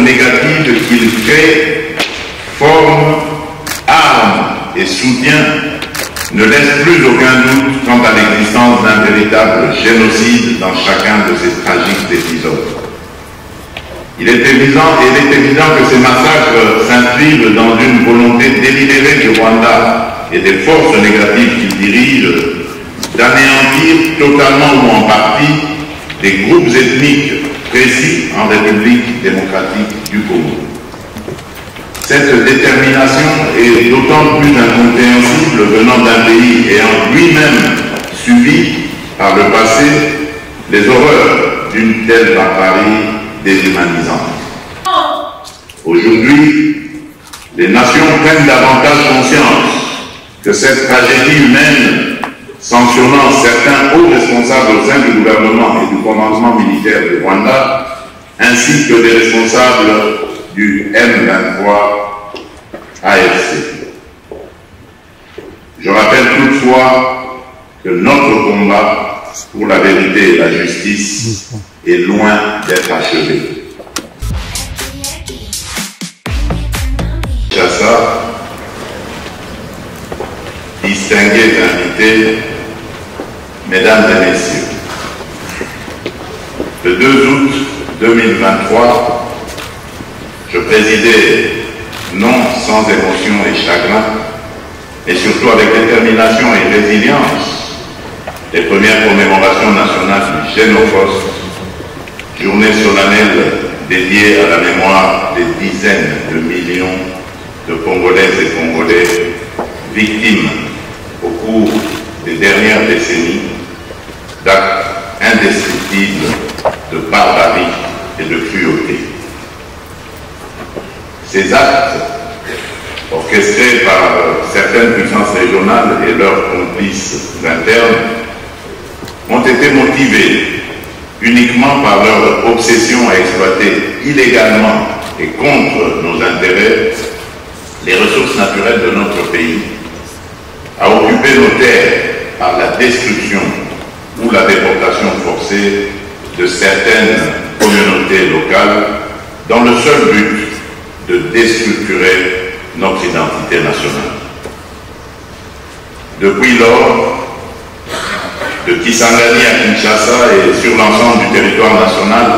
négative qu'il crée, forme, arme et soutien ne laisse plus aucun doute quant à l'existence d'un véritable génocide dans chacun de ces tragiques épisodes. Il est évident que ces massacres s'inscrivent dans une volonté délibérée du Rwanda et des forces négatives qu'il dirige d'anéantir totalement ou en partie des groupes ethniques précis en République démocratique du Congo. Cette détermination est d'autant plus incompréhensible venant d'un pays ayant lui-même subi par le passé les horreurs d'une telle barbarie déshumanisante. Aujourd'hui, les nations prennent davantage conscience que cette tragédie humaine, sanctionnant certains hauts responsables au sein du gouvernement et du commandement militaire du Rwanda, ainsi que des responsables du M23 AFC. Je rappelle toutefois que notre combat pour la vérité et la justice est loin d'être achevé. Kinshasa, distingués invités, mesdames et messieurs, le 2 août 2023, je présidais, non sans émotion et chagrin, et surtout avec détermination et résilience, les premières commémorations nationales du Génocide, journée solennelle dédiée à la mémoire des dizaines de millions de Congolaises et Congolais victimes au cours des dernières décennies d'actes indescriptibles de barbarie et de cruauté. Ces actes, orchestrés par certaines puissances régionales et leurs complices internes, ont été motivés uniquement par leur obsession à exploiter illégalement et contre nos intérêts les ressources naturelles de notre pays, à occuper nos terres par la destruction ou la déportation forcée de certaines communautés locales dans le seul but de déstructurer notre identité nationale. Depuis lors, de Kisangani à Kinshasa et sur l'ensemble du territoire national,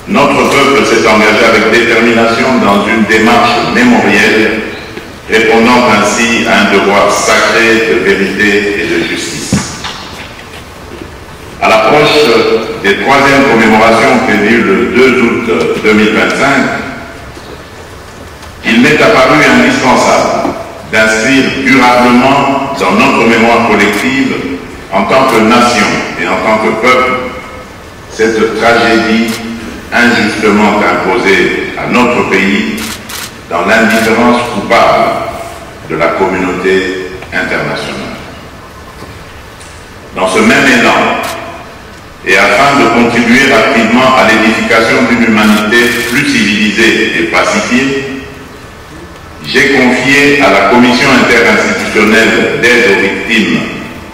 notre peuple s'est engagé avec détermination dans une démarche mémorielle, répondant ainsi à un devoir sacré de vérité et de justice. À l'approche des troisièmes commémorations prévues le 2 août 2025, il m'est apparu indispensable d'inscrire durablement dans notre mémoire collective, en tant que nation et en tant que peuple, cette tragédie injustement imposée à notre pays dans l'indifférence coupable de la communauté internationale. Dans ce même élan, et afin de contribuer activement à l'édification d'une humanité plus civilisée et pacifiée, j'ai confié à la Commission interinstitutionnelle d'aide aux victimes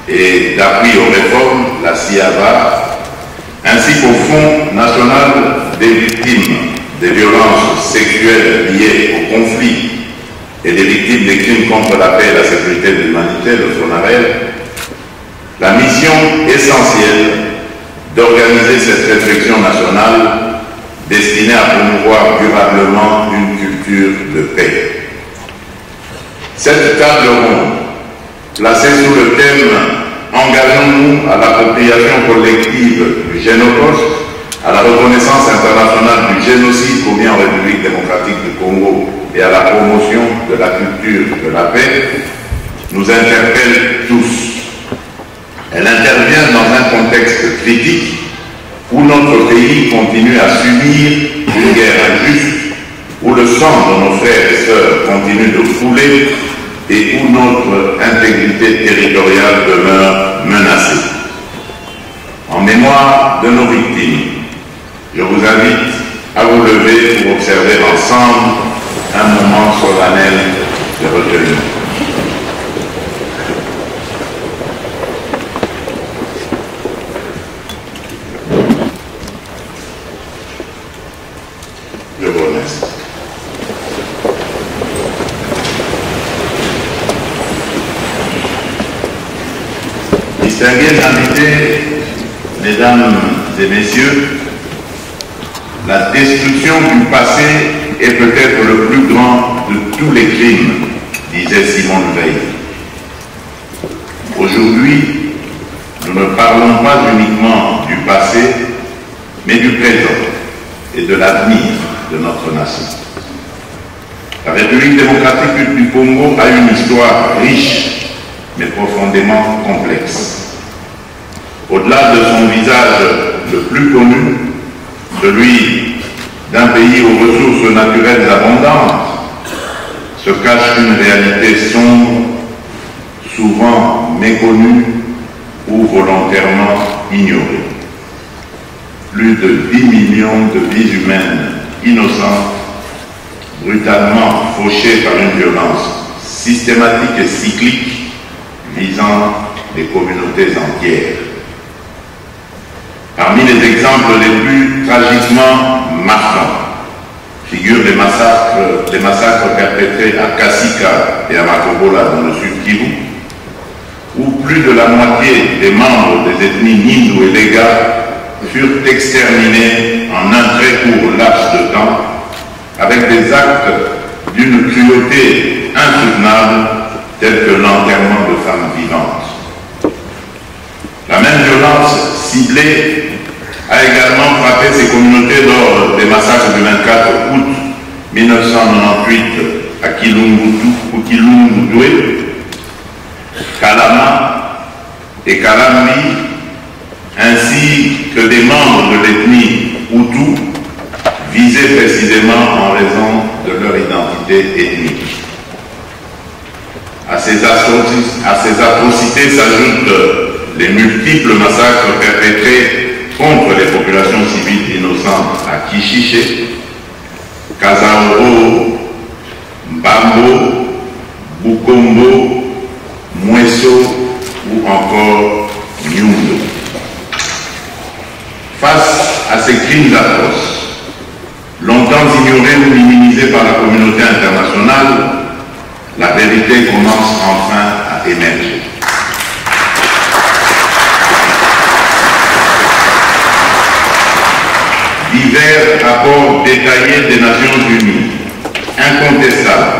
et d'appui aux réformes, la CIAVA, ainsi qu'au Fonds national des victimes des violences sexuelles liées au conflit et des victimes des crimes contre la paix et la sécurité de l'humanité, le FONAREL, la mission essentielle d'organiser cette réflexion nationale destinée à promouvoir durablement une culture de paix. Cette table ronde, placée sous le thème « Engageons-nous à l'appropriation collective du Génocide, à la reconnaissance internationale du génocide commis en République démocratique du Congo et à la promotion de la culture de la paix », nous interpelle tous. Elle intervient dans un contexte critique où notre pays continue à subir une guerre injuste, où le sang de nos frères et sœurs continue de couler et où notre intégrité territoriale demeure menacée. En mémoire de nos victimes, je vous invite à vous lever pour observer ensemble un moment solennel de recueillement. Je vous remercie. Distingués invités, mesdames et messieurs, la destruction du passé est peut-être le plus grand de tous les crimes, disait Simone Veil. Aujourd'hui, nous ne parlons pas uniquement du passé, mais du présent et de l'avenir de notre nation. La République démocratique du Congo a une histoire riche, mais profondément complexe. Au-delà de son visage le plus connu, celui d'un pays aux ressources naturelles abondantes, se cache une réalité sombre, souvent méconnue ou volontairement ignorée. Plus de 10 millions de vies humaines innocentes, brutalement fauchées par une violence systématique et cyclique visant des communautés entières. Parmi les exemples les plus tragiquement marquants figurent les massacres perpétrés à Kasika et à Makobola dans le sud Kivu, où plus de la moitié des membres des ethnies Nindu et Lega furent exterminés en un très court laps de temps, avec des actes d'une cruauté insoutenable, tels que l'enterrement de femmes vivantes. La même violence ciblée a également frappé ces communautés lors des massacres du 24 août 1998 à Kilungudwe, Kalama et Kalambi, ainsi que des membres de l'ethnie Hutu, visés précisément en raison de leur identité ethnique. À ces atrocités s'ajoutent les multiples massacres perpétrés contre les populations civiles innocentes à Kishiché, Kazaoro, Mbambo, Bukombo, Mweso ou encore Nyundo. Face à ces crimes atroces, longtemps ignorés ou minimisés par la communauté internationale, la vérité commence enfin à émerger. Divers rapports détaillés des Nations Unies, incontestables,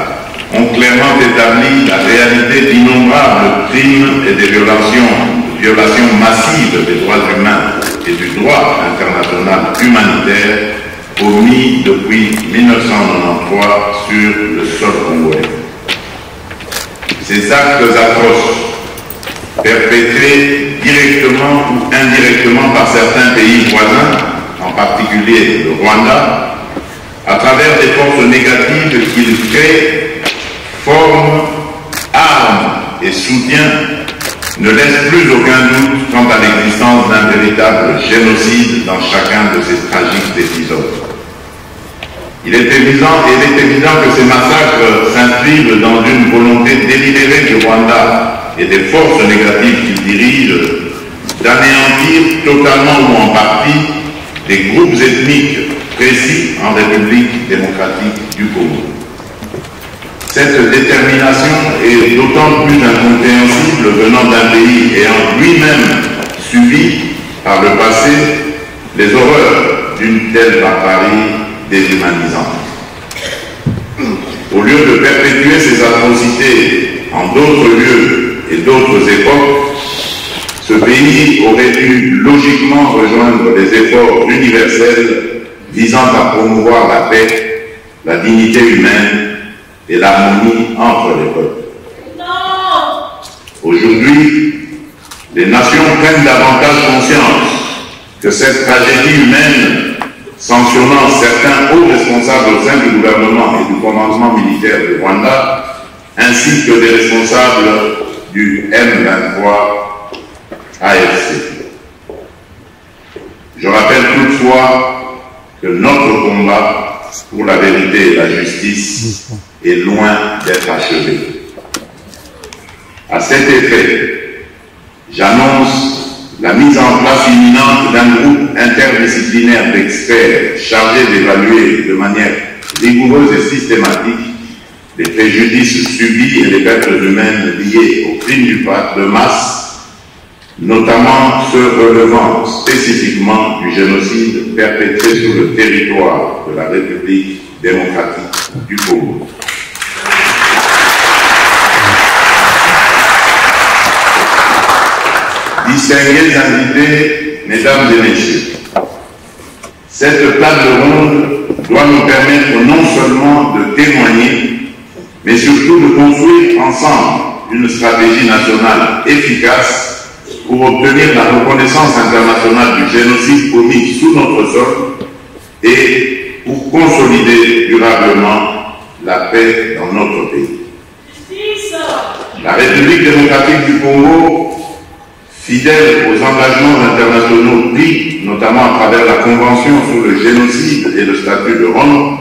ont clairement établi la réalité d'innombrables crimes et des violations massives des droits humains et du droit international humanitaire commis depuis 1993 sur le sol congolais. Ces actes atroces, perpétrés directement ou indirectement par certains pays voisins, en particulier le Rwanda, à travers des forces négatives qu'ils créent, forment, arment et soutiennent, ne laissent plus aucun doute quant à l'existence d'un véritable génocide dans chacun de ces tragiques épisodes. Il est évident que ces massacres s'inscrivent dans une volonté délibérée du Rwanda et des forces négatives qu'il dirige d'anéantir totalement ou en partie des groupes ethniques précis en République démocratique du Congo. Cette détermination est d'autant plus incompréhensible venant d'un pays ayant lui-même subi par le passé les horreurs d'une telle barbarie déshumanisante. Au lieu de perpétuer ces atrocités en d'autres lieux et d'autres époques, ce pays aurait dû logiquement rejoindre les efforts universels visant à promouvoir la paix, la dignité humaine et l'harmonie entre les peuples. Aujourd'hui, les nations prennent davantage conscience que cette tragédie humaine, sanctionnant certains hauts responsables au sein du gouvernement et du commandement militaire du Rwanda, ainsi que des responsables du M23 AFC. Je rappelle toutefois que notre combat pour la vérité et la justice est loin d'être achevé. À cet effet, j'annonce la mise en place imminente d'un groupe interdisciplinaire d'experts chargé d'évaluer de manière rigoureuse et systématique les préjudices subis et les pertes humaines liées aux crimes de masse notamment ceux relevant spécifiquement du génocide perpétré sur le territoire de la République démocratique du Congo. Distingués invités, mesdames et messieurs, cette table ronde doit nous permettre non seulement de témoigner, mais surtout de construire ensemble une stratégie nationale efficace pour obtenir la reconnaissance internationale du génocide commis sous notre sol et pour consolider durablement la paix dans notre pays. La République démocratique du Congo, fidèle aux engagements internationaux pris, notamment à travers la Convention sur le génocide et le statut de Rome,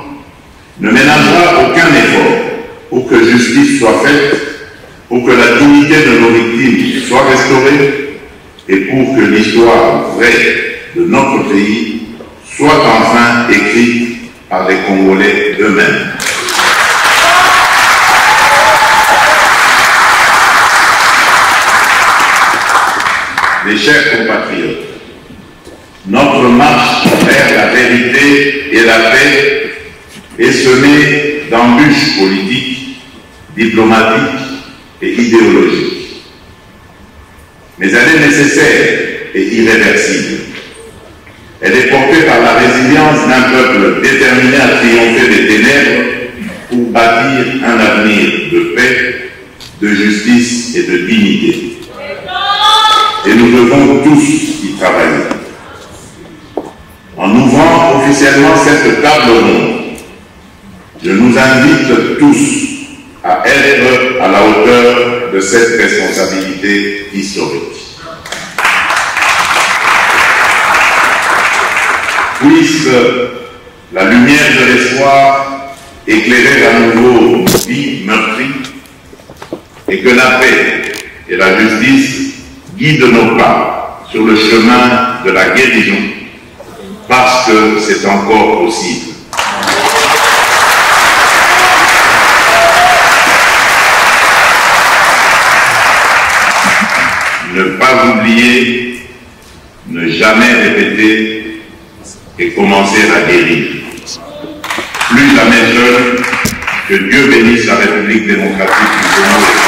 ne ménagera aucun effort pour que justice soit faite, pour que la dignité de nos victimes soit restaurée et pour que l'histoire vraie de notre pays soit enfin écrite par les Congolais eux-mêmes. Mes chers compatriotes, notre marche vers la vérité et la paix est semée d'embûches politiques, diplomatiques et idéologiques. Mais elle est nécessaire et irréversible. Elle est portée par la résilience d'un peuple déterminé à triompher des ténèbres pour bâtir un avenir de paix, de justice et de dignité. Et nous devons tous y travailler. En ouvrant officiellement cette table ronde, je nous invite tous à être à la hauteur de cette responsabilité historique. Puisse la lumière de l'espoir éclairer à nouveau nos vies meurtries et que la paix et la justice guident nos pas sur le chemin de la guérison, parce que c'est encore possible. Ne pas oublier, ne jamais répéter et commencer à guérir. Plus jamais seul, que Dieu bénisse la République démocratique du Congo.